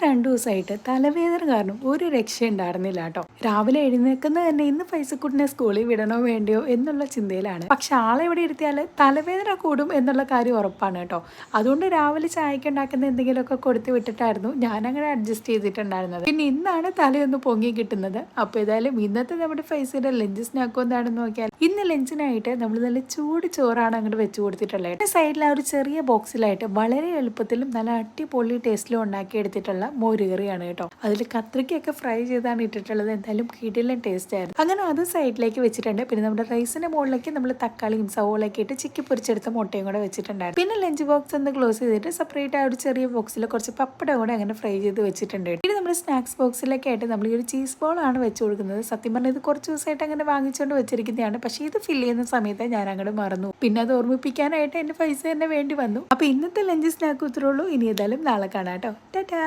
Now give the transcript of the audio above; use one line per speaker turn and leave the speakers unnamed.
2 ദിവസമായിട്ട് തലവേദന കാരണം ഒരു രക്ഷയുണ്ടായിരുന്നില്ല കേട്ടോ. രാവിലെ എഴുന്നേൽക്കുന്നത് തന്നെ ഇന്ന് ഫൈസക്കുട്ടിനെ സ്കൂളിൽ വിടണോ വേണ്ടയോ എന്നുള്ള ചിന്തയിലാണ്. പക്ഷെ ആളെ ഇവിടെ ഇരുത്തിയാൽ തലവേദന കൂടും എന്നുള്ള കാര്യം ഉറപ്പാണ് കേട്ടോ. അതുകൊണ്ട് രാവിലെ ചായക്ക് ഉണ്ടാക്കുന്ന എന്തെങ്കിലുമൊക്കെ കൊടുത്ത് വിട്ടിട്ടായിരുന്നു ഞാനങ്ങനെ അഡ്ജസ്റ്റ് ചെയ്തിട്ടുണ്ടായിരുന്നത്. പിന്നെ ഇന്നാണ് തലയൊന്ന് പൊങ്ങി കിട്ടുന്നത്. അപ്പോൾ ഏതായാലും ഇന്നത്തെ നമ്മുടെ ഫൈസിന്റെ ലഞ്ച് സ്നാക്ക് എന്താണെന്ന് നോക്കിയാൽ ഇന്ന് ലഞ്ചിനായിട്ട് നമ്മൾ നല്ല ചൂട് ചോറാണ് അങ്ങോട്ട് വെച്ച് കൊടുത്തിട്ടുള്ളത്. സൈഡിൽ ആ ഒരു ചെറിയ ബോക്സിലായിട്ട് വളരെ എളുപ്പത്തിലും നല്ല അടിപൊളി ടേസ്റ്റിലും ഉണ്ടാക്കി എടുത്തിട്ടുള്ള മോരുകറിയാണ് കേട്ടോ. അതിൽ കത്രിക്കയൊക്കെ ഫ്രൈ ചെയ്താണ് ഇട്ടിട്ടുള്ളത്. എന്തായാലും കിടിലൻ ടേസ്റ്റ് ആയിരുന്നു. അങ്ങനെ അത് സൈഡിലേക്ക് വെച്ചിട്ടുണ്ട്. പിന്നെ നമ്മുടെ റൈസിന്റെ മുകളിലേക്ക് നമ്മൾ തക്കാളിയും സവോളയൊക്കെ ഇട്ട് ചിക്കി പൊരിച്ചെടുത്ത മുട്ടയും കൂടെ വെച്ചിട്ടുണ്ടായിരുന്നു. പിന്നെ ലഞ്ച് ബോക്സ് ഒന്ന് ക്ലോസ് ചെയ്തിട്ട് സെപ്പറേറ്റ് ആ ഒരു ചെറിയ ബോക്സിൽ കുറച്ച് പപ്പടം കൂടെ അങ്ങനെ ഫ്രൈ ചെയ്ത് വെച്ചിട്ടുണ്ട്. ഇനി നമ്മൾ സ്നാക്സ് ബോക്സിലൊക്കെ ആയിട്ട് നമ്മൾ ഈ ഒരു ചീസ് ബോൾ ആണ് വെച്ച് കൊടുക്കുന്നത്. സത്യം പറഞ്ഞാൽ ഇത് കുറച്ച് ദിവസമായിട്ട് അങ്ങനെ വാങ്ങിച്ചുകൊണ്ട് വെച്ചിരിക്കുന്നതാണ്. പക്ഷേ ഇത് ഫില്ല് ചെയ്യുന്ന സമയത്ത് ഞാൻ അങ്ങോട്ട് മറന്നു. പിന്നെ അത് ഓർമ്മിപ്പിക്കാനായിട്ട് എന്റെ പൈസ തന്നെ വേണ്ടി വന്നു. അപ്പൊ ഇന്നത്തെ ലഞ്ച് സ്നാക്ക് ഉത്തരവുള്ളൂ. ഇനി ഏതായാലും നാളെ കാണാം കേട്ടോ. ടാറ്റാ.